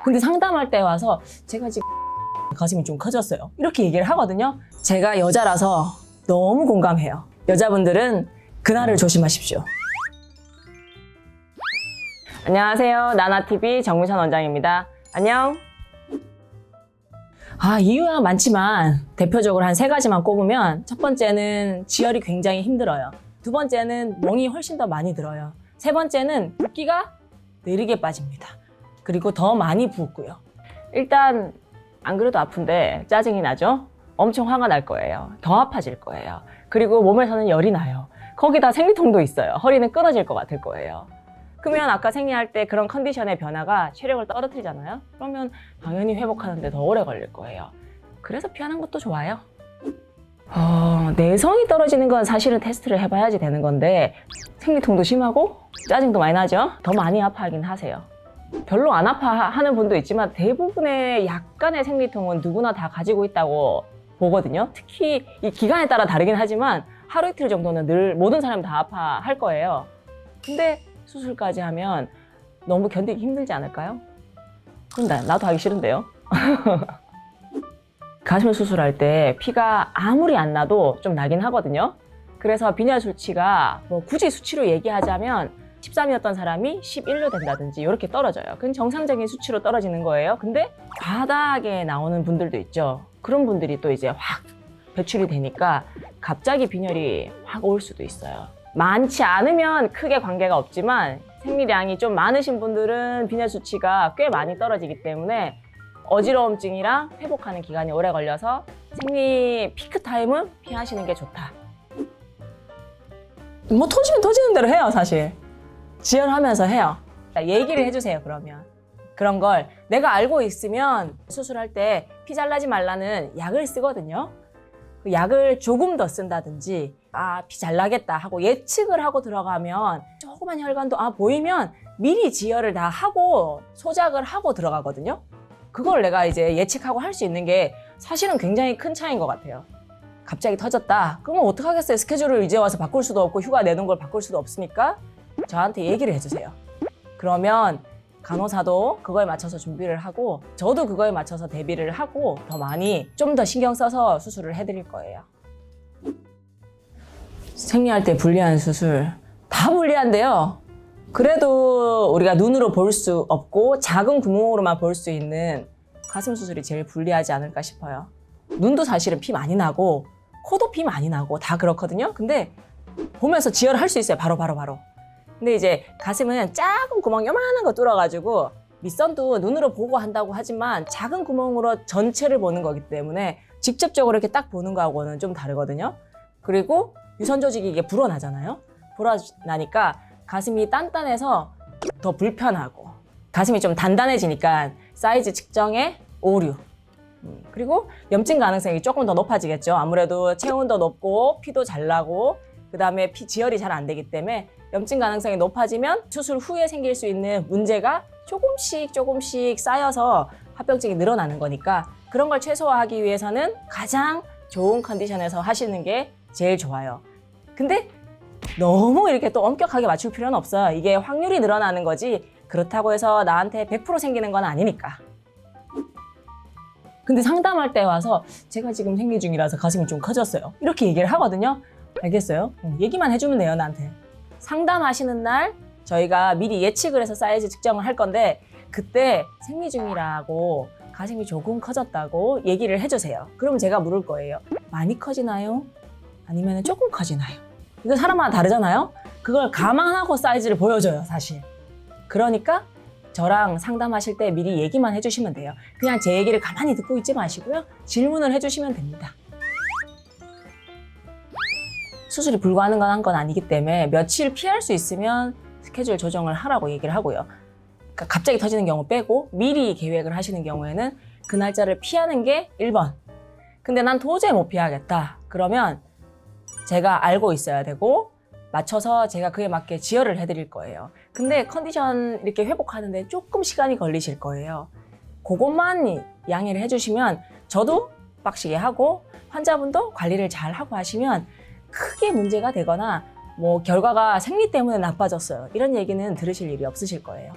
근데 상담할 때 와서 제가 지금 가슴이 좀 커졌어요. 이렇게 얘기를 하거든요. 제가 여자라서 너무 공감해요. 여자분들은 그날을 조심하십시오. 안녕하세요. 나나TV 정미선 원장입니다. 안녕. 이유야 많지만 대표적으로 한 3가지만 꼽으면 첫 번째는 지혈이 굉장히 힘들어요. 두 번째는 멍이 훨씬 더 많이 들어요. 세 번째는 붓기가 느리게 빠집니다. 그리고 더 많이 붓고요. 일단 안 그래도 아픈데 짜증이 나죠? 엄청 화가 날 거예요. 더 아파질 거예요. 그리고 몸에서는 열이 나요. 거기다 생리통도 있어요. 허리는 끊어질 것 같을 거예요. 그러면 아까 생리할 때 그런 컨디션의 변화가 체력을 떨어뜨리잖아요? 그러면 당연히 회복하는데 더 오래 걸릴 거예요. 그래서 피하는 것도 좋아요. 내성이 떨어지는 건 사실은 테스트를 해봐야지 되는 건데 생리통도 심하고 짜증도 많이 나죠? 더 많이 아파하긴 하세요. 별로 안 아파하는 분도 있지만 대부분의 약간의 생리통은 누구나 다 가지고 있다고 보거든요. 특히 이 기간에 따라 다르긴 하지만 하루 이틀 정도는 늘 모든 사람이 다 아파할 거예요. 근데 수술까지 하면 너무 견디기 힘들지 않을까요? 그럼 나도 하기 싫은데요. 가슴 수술할 때 피가 아무리 안 나도 좀 나긴 하거든요. 그래서 빈혈 수치가 굳이 수치로 얘기하자면 13이었던 사람이 11로 된다든지 이렇게 떨어져요. 그건 정상적인 수치로 떨어지는 거예요. 근데 바닥에 나오는 분들도 있죠. 그런 분들이 또 이제 확 배출이 되니까 갑자기 빈혈이 확 올 수도 있어요. 많지 않으면 크게 관계가 없지만 생리량이 좀 많으신 분들은 빈혈 수치가 꽤 많이 떨어지기 때문에 어지러움증이랑 회복하는 기간이 오래 걸려서 생리 피크 타임은 피하시는 게 좋다. 터지면 터지는 대로 해요, 사실. 지혈하면서 해요. 얘기를 해주세요, 그러면. 그런 걸 내가 알고 있으면 수술할 때 피 잘나지 말라는 약을 쓰거든요. 그 약을 조금 더 쓴다든지 피 잘 나겠다 하고 예측을 하고 들어가면 조그만 혈관도 보이면 미리 지혈을 다 하고 소작을 하고 들어가거든요. 그걸 내가 이제 예측하고 할 수 있는 게 사실은 굉장히 큰 차이인 것 같아요. 갑자기 터졌다. 그러면 어떡하겠어요. 스케줄을 이제 와서 바꿀 수도 없고 휴가 내는 걸 바꿀 수도 없으니까 저한테 얘기를 해주세요. 그러면 간호사도 그거에 맞춰서 준비를 하고 저도 그거에 맞춰서 대비를 하고 더 많이 좀 더 신경 써서 수술을 해드릴 거예요. 생리할 때 불리한 수술 다 불리한데요. 그래도 우리가 눈으로 볼 수 없고 작은 구멍으로만 볼 수 있는 가슴 수술이 제일 불리하지 않을까 싶어요. 눈도 사실은 피 많이 나고 코도 피 많이 나고 다 그렇거든요. 근데 보면서 지혈을 할 수 있어요. 바로. 근데 이제 가슴은 작은 구멍 요만한 거 뚫어가지고 밑선도 눈으로 보고 한다고 하지만 작은 구멍으로 전체를 보는 거기 때문에 직접적으로 이렇게 딱 보는 거하고는 좀 다르거든요. 그리고 유선 조직이 이게 불어나잖아요. 불어나니까 가슴이 단단해서 더 불편하고 가슴이 좀 단단해지니까 사이즈 측정에 오류. 그리고 염증 가능성이 조금 더 높아지겠죠. 아무래도 체온도 높고 피도 잘 나고 그다음에 지혈이 잘 안 되기 때문에 염증 가능성이 높아지면 수술 후에 생길 수 있는 문제가 조금씩 쌓여서 합병증이 늘어나는 거니까 그런 걸 최소화하기 위해서는 가장 좋은 컨디션에서 하시는 게 제일 좋아요. 근데 너무 이렇게 또 엄격하게 맞출 필요는 없어요. 이게 확률이 늘어나는 거지 그렇다고 해서 나한테 100% 생기는 건 아니니까. 근데 상담할 때 와서 제가 지금 생리 중이라서 가슴이 좀 커졌어요. 이렇게 얘기를 하거든요. 알겠어요? 얘기만 해주면 돼요, 나한테. 상담하시는 날 저희가 미리 예측을 해서 사이즈 측정을 할 건데 그때 생리 중이라고 가슴이 조금 커졌다고 얘기를 해주세요. 그럼 제가 물을 거예요. 많이 커지나요? 아니면 조금 커지나요? 이거 사람마다 다르잖아요? 그걸 감안하고 사이즈를 보여줘요, 사실. 그러니까 저랑 상담하실 때 미리 얘기만 해주시면 돼요. 그냥 제 얘기를 가만히 듣고 있지 마시고요. 질문을 해주시면 됩니다. 수술이 불가능한 건 아니기 때문에 며칠 피할 수 있으면 스케줄 조정을 하라고 얘기를 하고요. 그러니까 갑자기 터지는 경우 빼고 미리 계획을 하시는 경우에는 그 날짜를 피하는 게 1번. 근데 난 도저히 못 피하겠다. 그러면 제가 알고 있어야 되고 맞춰서 제가 그에 맞게 지혈을 해드릴 거예요. 근데 컨디션 이렇게 회복하는데 조금 시간이 걸리실 거예요. 그것만 양해를 해주시면 저도 빡시게 하고 환자분도 관리를 잘 하고 하시면 크게 문제가 되거나 결과가 생리 때문에 나빠졌어요. 이런 얘기는 들으실 일이 없으실 거예요.